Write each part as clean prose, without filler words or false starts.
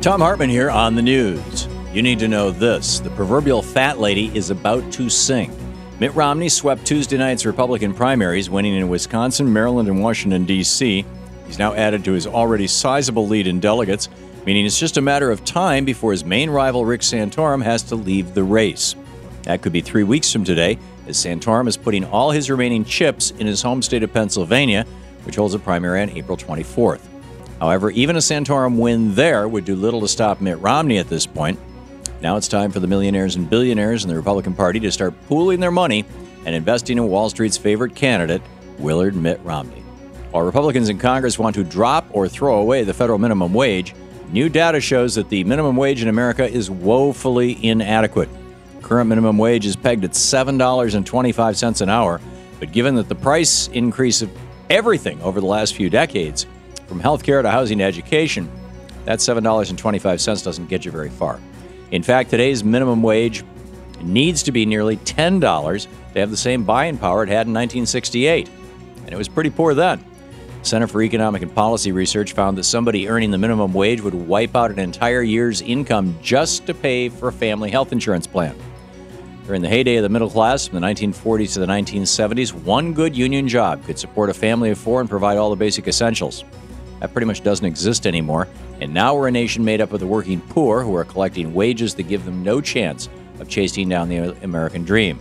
Thom Hartmann here on the news. You need to know this. The proverbial fat lady is about to sing. Mitt Romney swept Tuesday night's Republican primaries, winning in Wisconsin, Maryland, and Washington, D.C. He's now added to his already sizable lead in delegates, meaning it's just a matter of time before his main rival, Rick Santorum, has to leave the race. That could be 3 weeks from today, as Santorum is putting all his remaining chips in his home state of Pennsylvania, which holds a primary on April 24th. However, even a Santorum win there would do little to stop Mitt Romney at this point. Now it's time for the millionaires and billionaires in the Republican Party to start pooling their money and investing in Wall Street's favorite candidate, Willard Mitt Romney. While Republicans in Congress want to drop or throw away the federal minimum wage, new data shows that the minimum wage in America is woefully inadequate. Current minimum wage is pegged at $7.25 an hour, but given that the price increase of everything over the last few decades, from healthcare to housing to education, that $7.25 doesn't get you very far. In fact, today's minimum wage needs to be nearly $10 to have the same buying power it had in 1968. And it was pretty poor then. The Center for Economic and Policy Research found that somebody earning the minimum wage would wipe out an entire year's income just to pay for a family health insurance plan. During the heyday of the middle class, from the 1940s to the 1970s, one good union job could support a family of four and provide all the basic essentials. That pretty much doesn't exist anymore, and now we're a nation made up of the working poor who are collecting wages that give them no chance of chasing down the American dream.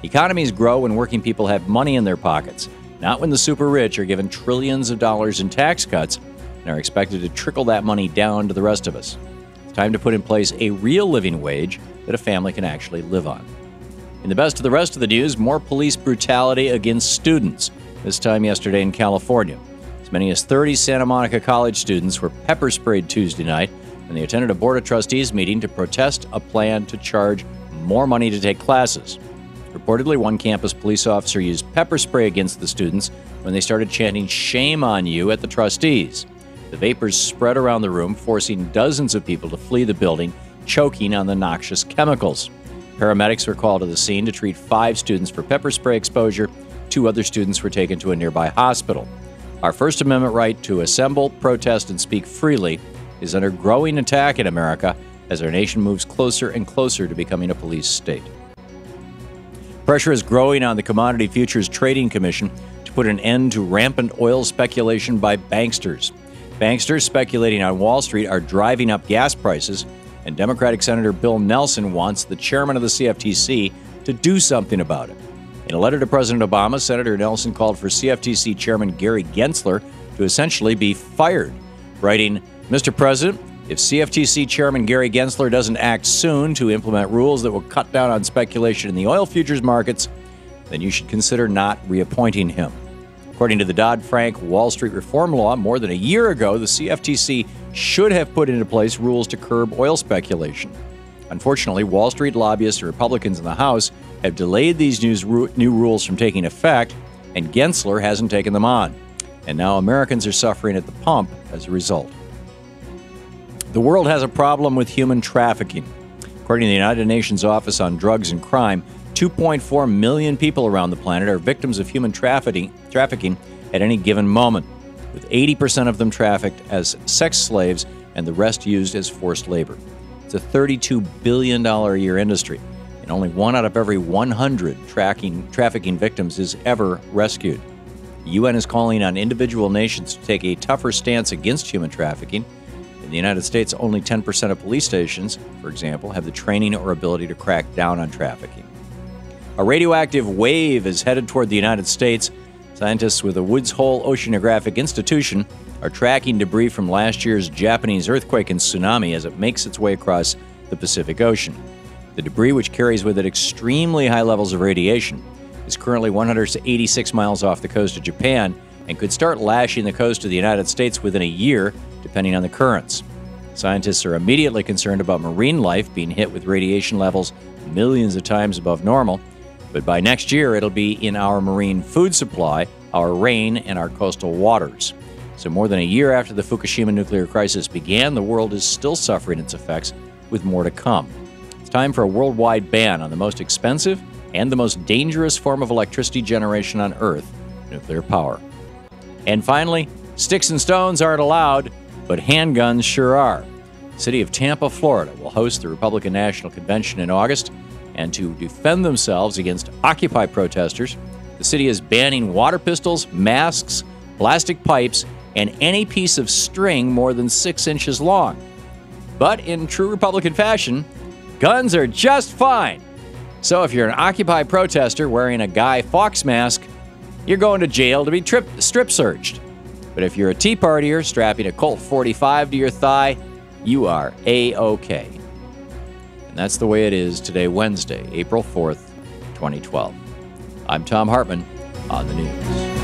Economies grow when working people have money in their pockets, not when the super rich are given trillions of dollars in tax cuts and are expected to trickle that money down to the rest of us. It's time to put in place a real living wage that a family can actually live on. In the best of the rest of the news, more police brutality against students, this time yesterday in California. As many as 30 Santa Monica College students were pepper sprayed Tuesday night when they attended a Board of Trustees meeting to protest a plan to charge more money to take classes. Reportedly, one campus police officer used pepper spray against the students when they started chanting "Shame on you" at the trustees. The vapors spread around the room, forcing dozens of people to flee the building, choking on the noxious chemicals. Paramedics were called to the scene to treat 5 students for pepper spray exposure. 2 other students were taken to a nearby hospital. Our First Amendment right to assemble, protest, and speak freely is under growing attack in America as our nation moves closer and closer to becoming a police state. Pressure is growing on the Commodity Futures Trading Commission to put an end to rampant oil speculation by banksters. Banksters speculating on Wall Street are driving up gas prices, and Democratic Senator Bill Nelson wants the chairman of the CFTC to do something about it. In a letter to President Obama, Senator Nelson called for CFTC Chairman Gary Gensler to essentially be fired, writing, "Mr. President, if CFTC Chairman Gary Gensler doesn't act soon to implement rules that will cut down on speculation in the oil futures markets, then you should consider not reappointing him." According to the Dodd-Frank Wall Street reform law, more than a year ago, the CFTC should have put into place rules to curb oil speculation. Unfortunately, Wall Street lobbyists and Republicans in the House have delayed these new rules from taking effect, and Gensler hasn't taken them on. And now Americans are suffering at the pump as a result. The world has a problem with human trafficking. According to the United Nations Office on Drugs and Crime, 2.4 million people around the planet are victims of human trafficking at any given moment, with 80% of them trafficked as sex slaves and the rest used as forced labor. It's a $32 billion a year industry, and only 1 out of every 100 trafficking victims is ever rescued. The UN is calling on individual nations to take a tougher stance against human trafficking. In the United States, only 10% of police stations, for example, have the training or ability to crack down on trafficking. A radioactive wave is headed toward the United States. Scientists with the Woods Hole Oceanographic Institution are tracking debris from last year's Japanese earthquake and tsunami as it makes its way across the Pacific Ocean. The debris, which carries with it extremely high levels of radiation, is currently 186 miles off the coast of Japan and could start lashing the coast of the United States within a year, depending on the currents. Scientists are immediately concerned about marine life being hit with radiation levels millions of times above normal, but by next year it'll be in our marine food supply, our rain, and our coastal waters. So more than a year after the Fukushima nuclear crisis began, the world is still suffering its effects, with more to come. It's time for a worldwide ban on the most expensive and the most dangerous form of electricity generation on Earth, nuclear power. And finally, sticks and stones aren't allowed, but handguns sure are. The city of Tampa, Florida, will host the Republican National Convention in August, and to defend themselves against Occupy protesters, the city is banning water pistols, masks, plastic pipes, and any piece of string more than 6 inches long. But in true Republican fashion, guns are just fine. So if you're an Occupy protester wearing a Guy Fawkes mask, you're going to jail to be strip searched. But if you're a Tea Partier strapping a Colt 45 to your thigh, you are A-OK. And that's the way it is today, Wednesday, April 4th, 2012. I'm Thom Hartmann on the news.